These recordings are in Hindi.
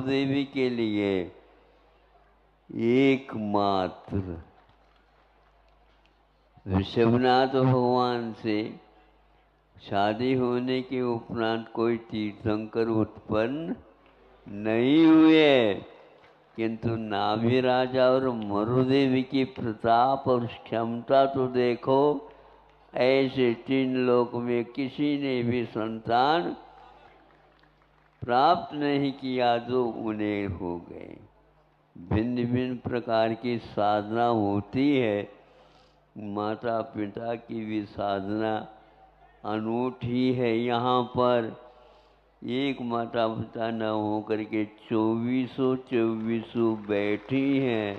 देवी के लिए एकमात्र ऋषभनाथ भगवान से शादी होने के उपरांत कोई तीर्थंकर उत्पन्न नहीं हुए, किंतु नाभि राजा और मरुदेवी की प्रताप और क्षमता तो देखो। ऐसे 3 लोक में किसी ने भी संतान प्राप्त नहीं किया जो उन्हें हो गए। भिन्न भिन्न प्रकार की साधना होती है। माता पिता की भी साधना अनूठी है। यहाँ पर एक माता पिता न हो करके 24 बैठी हैं।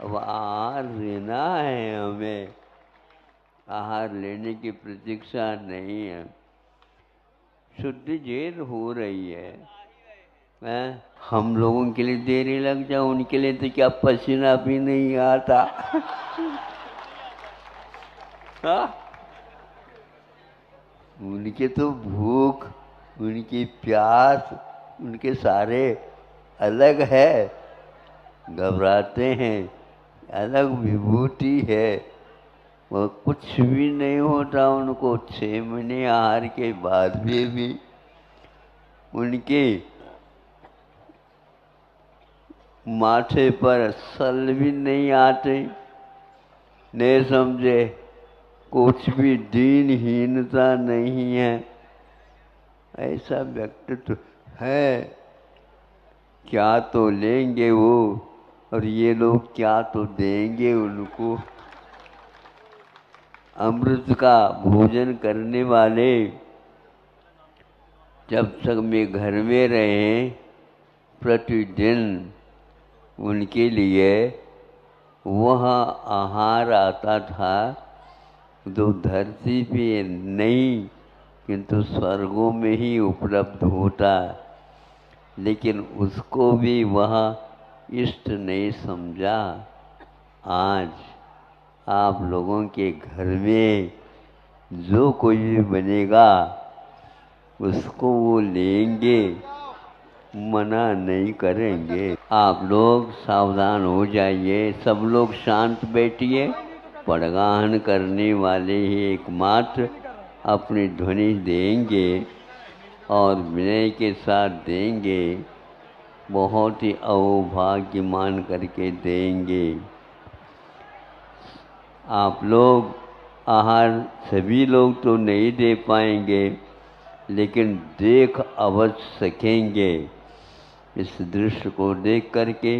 अब आहार लेना है, हमें आहार लेने की प्रतीक्षा नहीं है। शुद्ध जेल हो रही है। हम लोगों के लिए देरी लग जाए, उनके लिए तो क्या पसीना भी नहीं आता। उनके तो भूख, उनकी प्यास, उनके सारे अलग है, घबराते हैं, अलग विभूति है। वो कुछ भी नहीं होता उनको। 6 महीने आहार के बाद भी उनके माथे पर सल भी नहीं आते। नहीं समझे, कुछ भी दीनहीनता नहीं है। ऐसा व्यक्तित्व है। क्या तो लेंगे वो, और ये लोग क्या तो देंगे उनको। अमृत का भोजन करने वाले जब तक मैं घर में रहे, प्रतिदिन उनके लिए वह आहार आता था जो धरती पे नहीं किंतु स्वर्गों में ही उपलब्ध होता। लेकिन उसको भी वह इष्ट नहीं समझा। आज आप लोगों के घर में जो कोई भी बनेगा उसको वो लेंगे, मना नहीं करेंगे। आप लोग सावधान हो जाइए। सब लोग शांत बैठिए। पड़गाहन करने वाले ही एकमात्र अपनी ध्वनि देंगे और विनय के साथ देंगे। बहुत ही अहोभाग्य मान करके देंगे। आप लोग आहार सभी लोग तो नहीं दे पाएंगे, लेकिन देख अवश्य सकेंगे। इस दृश्य को देख करके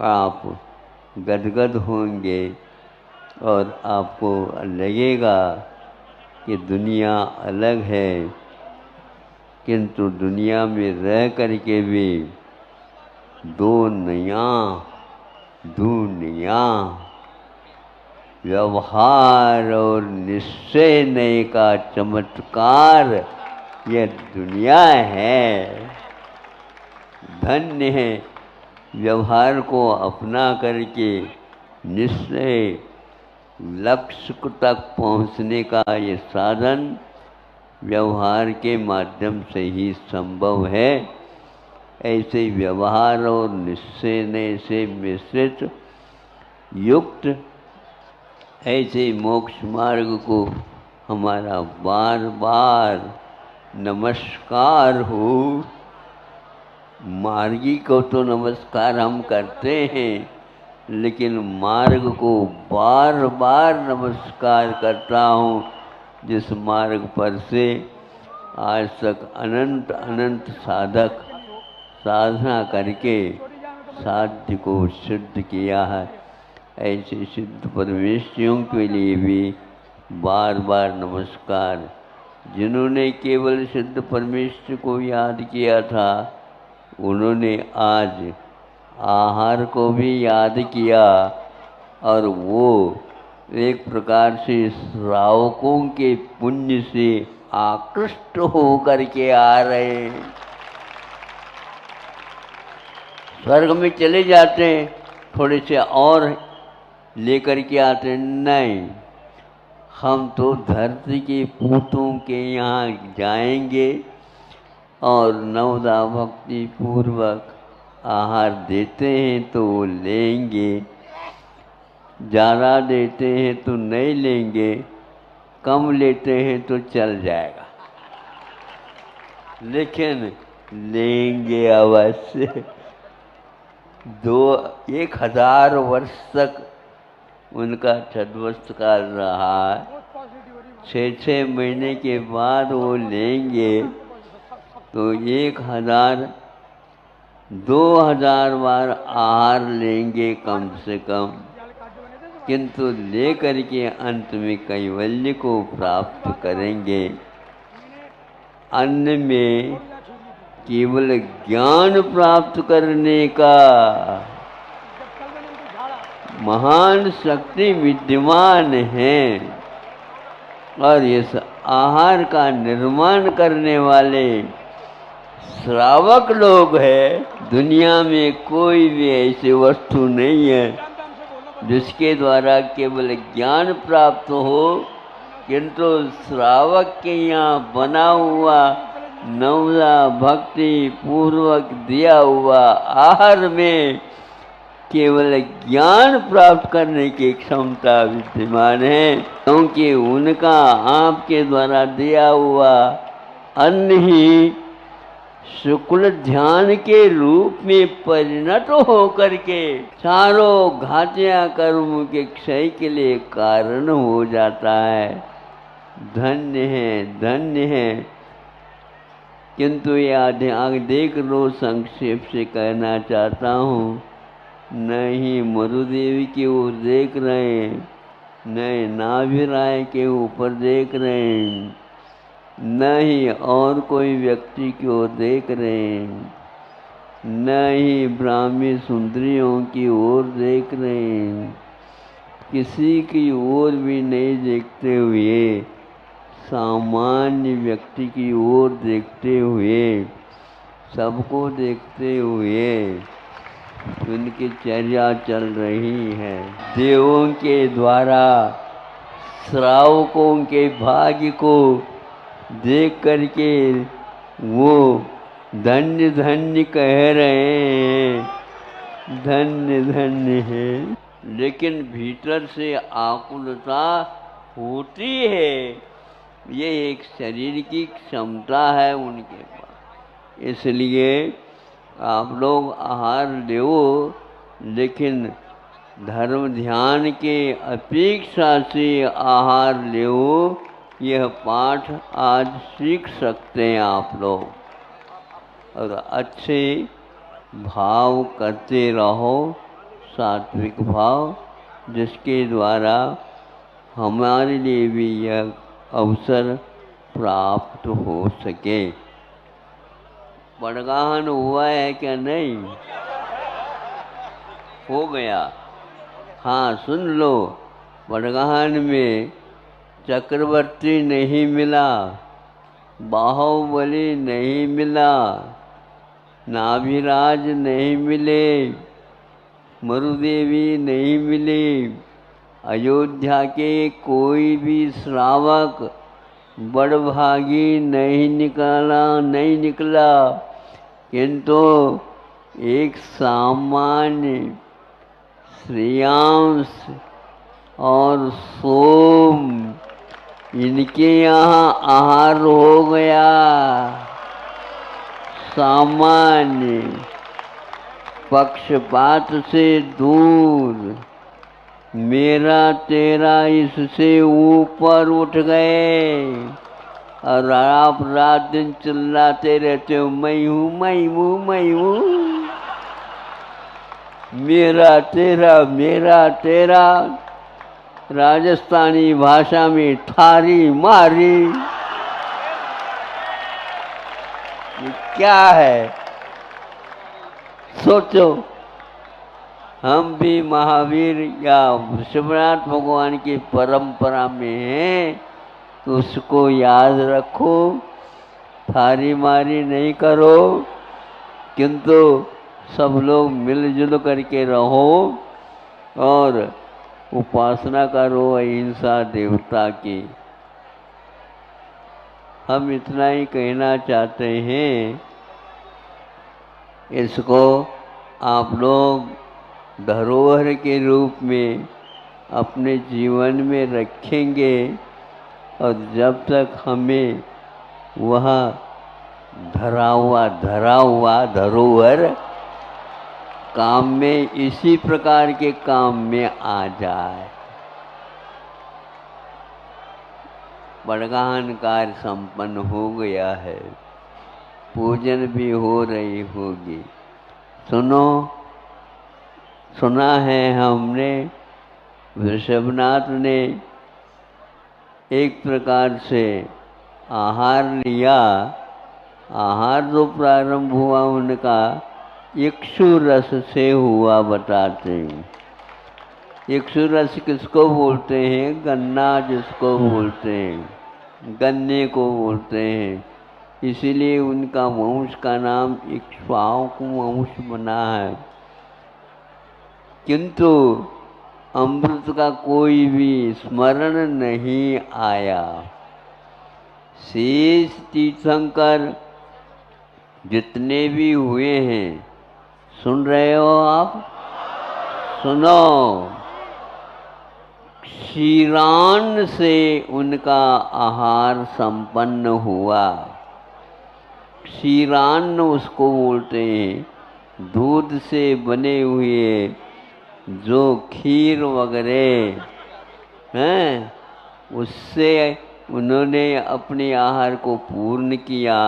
आप गदगद होंगे और आपको लगेगा कि दुनिया अलग है, किंतु दुनिया में रह करके भी दो नया दुनिया व्यवहार और निश्चय नए का चमत्कार यह दुनिया है। धन्य है व्यवहार को अपना करके निश्चय लक्ष्य तक पहुँचने का ये साधन व्यवहार के माध्यम से ही संभव है। ऐसे व्यवहार और निश्चय से मिश्रित युक्त ऐसे मोक्ष मार्ग को हमारा बार बार नमस्कार हो। मार्गी को तो नमस्कार हम करते हैं, लेकिन मार्ग को बार बार नमस्कार करता हूँ, जिस मार्ग पर से आज तक अनंत अनंत साधक साधना करके साध्य को सिद्ध किया है। ऐसे सिद्ध परमेश्वरों के लिए भी बार बार नमस्कार। जिन्होंने केवल सिद्ध परमेश्वर को याद किया था, उन्होंने आज आहार को भी याद किया, और वो एक प्रकार से श्रावकों के पुण्य से आकृष्ट होकर के आ रहे हैं। स्वर्ग में चले जाते हैं, थोड़े से और लेकर के आते। नहीं, हम तो धरती के पूतों के यहाँ जाएंगे, और नवदा भक्ति पूर्वक आहार देते हैं तो वो लेंगे, ज़्यादा देते हैं तो नहीं लेंगे, कम लेते हैं तो चल जाएगा, लेकिन लेंगे अवश्य। 1000 वर्ष तक उनका छठवस्त काल रहा है। 6 महीने के बाद वो लेंगे तो 2000 बार आहार लेंगे कम से कम, किंतु लेकर के अंत में कैवल्य को प्राप्त करेंगे। अन्न में केवल ज्ञान प्राप्त करने का महान शक्ति विद्यमान है, और इस आहार का निर्माण करने वाले श्रावक लोग हैं। दुनिया में कोई भी ऐसी वस्तु नहीं है जिसके द्वारा केवल ज्ञान प्राप्त हो, किंतु श्रावक के यहाँ बना हुआ नवदा भक्ति पूर्वक दिया हुआ आहार में केवल ज्ञान प्राप्त करने की क्षमता विद्यमान है, क्योंकि उनका आपके द्वारा दिया हुआ अन्न ही शुक्ल ध्यान के रूप में परिणत हो करके चारों घातिया कर्म के क्षय के लिए कारण हो जाता है। धन्य है, धन्य है। किंतु ये आगे देख लो, संक्षेप से कहना चाहता हूँ, नहीं मरुदेवी की ओर देख रहे हैं, नहीं नाभिराय के ऊपर देख रहे हैं, नहीं और कोई व्यक्ति की ओर देख रहे हैं, नहीं ब्राह्मी सुंदरियों की ओर देख रहे हैं, किसी की ओर भी नहीं देखते हुए सामान्य व्यक्ति की ओर देखते हुए, सबको देखते हुए उनकी चर्या चल रही है। देवों के द्वारा श्रावकों के भाग्य को देख करके वो धन्य धन्य कह रहे हैं, धन्य धन्य है। लेकिन भीतर से आकुलता होती है, ये एक शरीर की क्षमता है उनके पास। इसलिए आप लोग आहार लो, लेकिन धर्म ध्यान के अपेक्षा से आहार लो। यह पाठ आज सीख सकते हैं आप लोग, और अच्छे भाव करते रहो, सात्विक भाव, जिसके द्वारा हमारे लिए भी यह अवसर प्राप्त हो सके। बड़गाहन हुआ है क्या? नहीं हो गया। हाँ सुन लो, बड़गाहन में चक्रवर्ती नहीं मिला, बाहुबली नहीं मिला, नाभिराज नहीं मिले, मरुदेवी नहीं मिली, अयोध्या के कोई भी श्रावक बड़भागी नहीं निकला, किंतु एक सामान्य श्रेयांश और सोम इनके यहाँ आहार हो गया। सामान्य पक्षपात से दूर, मेरा तेरा इससे ऊपर उठ गए, और आप रात दिन चिल्लाते रहते हो, मैं हूँ मैं हूँ मैं हूँ, मेरा तेरा। राजस्थानी भाषा में थारी मारी। ये क्या है? सोचो, हम भी महावीर या शिवनाथ भगवान की परंपरा में हैं, तो उसको याद रखो, थारी मारी नहीं करो, किंतु सब लोग मिलजुल करके रहो और उपासना करो अहिंसा देवता की। हम इतना ही कहना चाहते हैं। इसको आप लोग धरोहर के रूप में अपने जीवन में रखेंगे और जब तक हमें वह धरा हुआ धरोहर काम में, इसी प्रकार के काम में आ जाए। बड़गाहन कार्य संपन्न हो गया है, पूजन भी हो रही होगी। सुना है हमने वृषभनाथ ने एक प्रकार से आहार लिया। आहार जो प्रारंभ हुआ उनका इक्षु रस से हुआ बताते हैं। इक्षु रस किसको बोलते हैं? गन्ना जिसको बोलते हैं, गन्ने को बोलते हैं। इसीलिए उनका वंश का नाम इक्ष्वाकु वंश बना है। किंतु अमृत का कोई भी स्मरण नहीं आया। शेष तीर्थंकर जितने भी हुए हैं, सुन रहे हो आप? सुनो। क्षीरान से उनका आहार संपन्न हुआ। क्षीरान्न उसको बोलते हैं, दूध से बने हुए जो खीर वगैरह हैं, उससे उन्होंने अपने आहार को पूर्ण किया।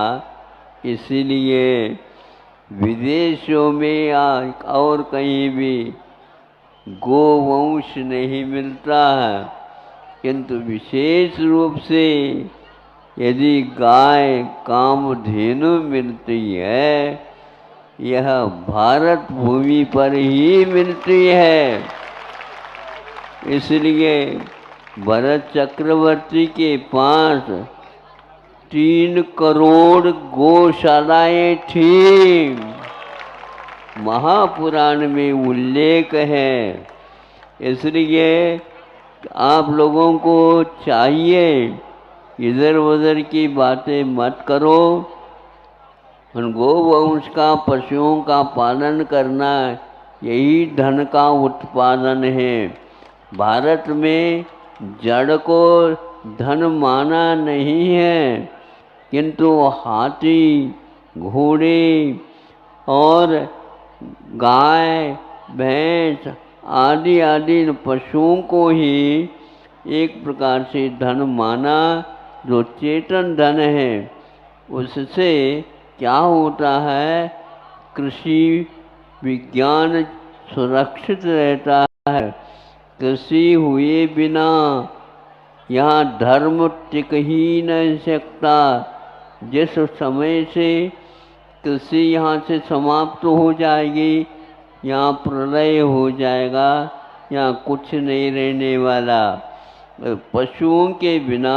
इसलिए विदेशों में और कहीं भी गोवंश नहीं मिलता है, किंतु विशेष रूप से यदि गाय कामधेनु मिलती है, यह भारत भूमि पर ही मिलती है। इसलिए भरत चक्रवर्ती के पास 3 करोड़ गौशालाएं थी। महापुराण में उल्लेख है। इसलिए आप लोगों को चाहिए इधर उधर की बातें मत करो। उन गोवंश का, पशुओं का पालन करना, यही धन का उत्पादन है। भारत में जड़ को धन माना नहीं है, किंतु हाथी, घोड़े और गाय, भैंस आदि आदि पशुओं को ही एक प्रकार से धन माना, जो चेतन धन है। उससे क्या होता है? कृषि विज्ञान सुरक्षित रहता है। कृषि हुए बिना यहाँ धर्म टिक ही नहीं सकता। जिस समय से कृषि यहाँ से समाप्त हो जाएगी, यहाँ प्रलय हो जाएगा, यहाँ कुछ नहीं रहने वाला। पशुओं के बिना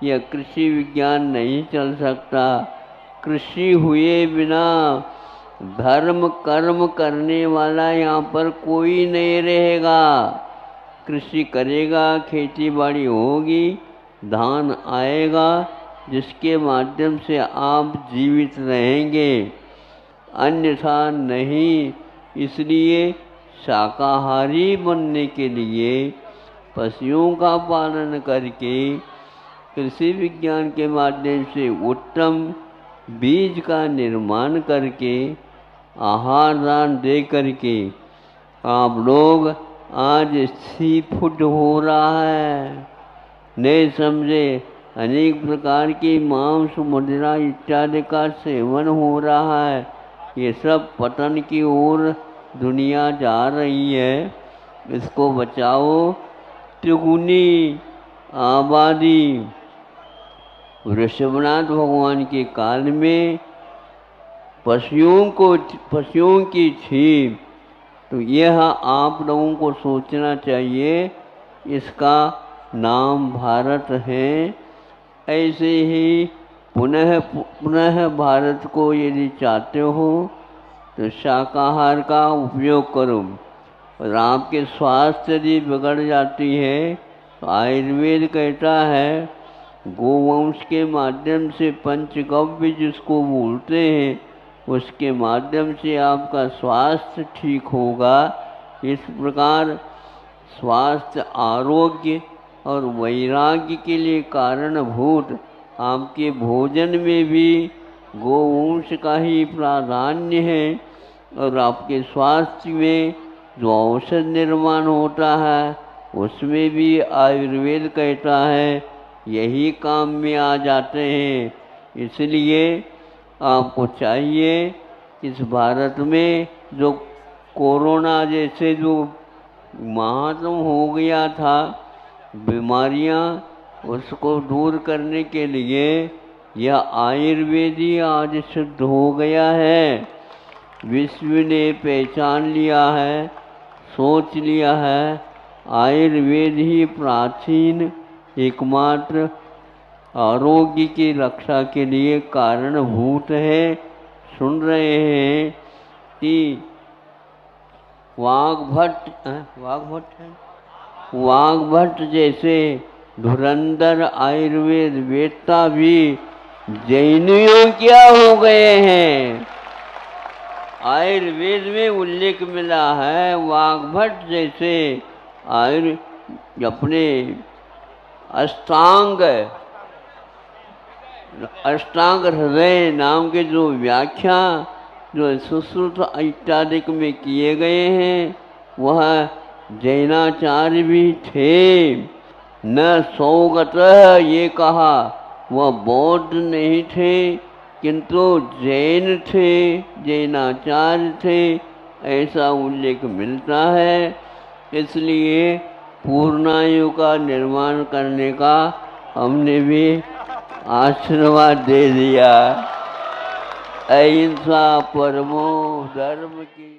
यह कृषि विज्ञान नहीं चल सकता। कृषि हुए बिना धर्म कर्म करने वाला यहाँ पर कोई नहीं रहेगा। कृषि करेगा, खेती बाड़ी होगी, धान आएगा, जिसके माध्यम से आप जीवित रहेंगे, अन्यथा नहीं। इसलिए शाकाहारी बनने के लिए पशुओं का पालन करके, कृषि विज्ञान के माध्यम से उत्तम बीज का निर्माण करके, आहार दान दे करके आप लोग आज सी फूड हो रहा है, नहीं समझे, अनेक प्रकार की मांस, मदिरा इत्यादि का सेवन हो रहा है। ये सब पतन की ओर दुनिया जा रही है। इसको बचाओ। तिगुनी आबादी ऋषभनाथ भगवान के काल में पशुओं की थी। तो यह आप लोगों को सोचना चाहिए, इसका नाम भारत है। ऐसे ही पुनः भारत को यदि चाहते हो तो शाकाहार का उपयोग करो। और आपके स्वास्थ्य यदि बिगड़ जाती है तो आयुर्वेद कहता है गोवंश के माध्यम से पंचगव्य जिसको बोलते हैं, उसके माध्यम से आपका स्वास्थ्य ठीक होगा। इस प्रकार स्वास्थ्य, आरोग्य और वैराग्य के लिए कारणभूत आपके भोजन में भी गोवंश का ही प्राधान्य है। और आपके स्वास्थ्य में जो औषध निर्माण होता है उसमें भी आयुर्वेद कहता है यही काम में आ जाते हैं। इसलिए आपको चाहिए इस भारत में जो कोरोना जैसे जो महात्म हो गया था बीमारियां, उसको दूर करने के लिए यह आयुर्वेद ही आज सिद्ध हो गया है। विश्व ने पहचान लिया है, सोच लिया है आयुर्वेद ही प्राचीन एकमात्र आरोग्य की रक्षा के लिए कारणभूत है। सुन रहे हैं कि वाग्भट जैसे धुरंधर आयुर्वेद वेदता भी जैनियों क्या हो गए हैं। आयुर्वेद में उल्लेख मिला है वाग्भट जैसे अपने अष्टांग हृदय नाम के जो व्याख्या जो सुश्रुत इत्यादि में किए गए हैं वह जैनाचार्य भी थे। न सौगत ये कहा वह बौद्ध नहीं थे किंतु जैन थे, जैनाचार्य थे, ऐसा उल्लेख मिलता है। इसलिए पूर्णायु का निर्माण करने का हमने भी आशीर्वाद दे दिया। अहिंसा परमो धर्म की।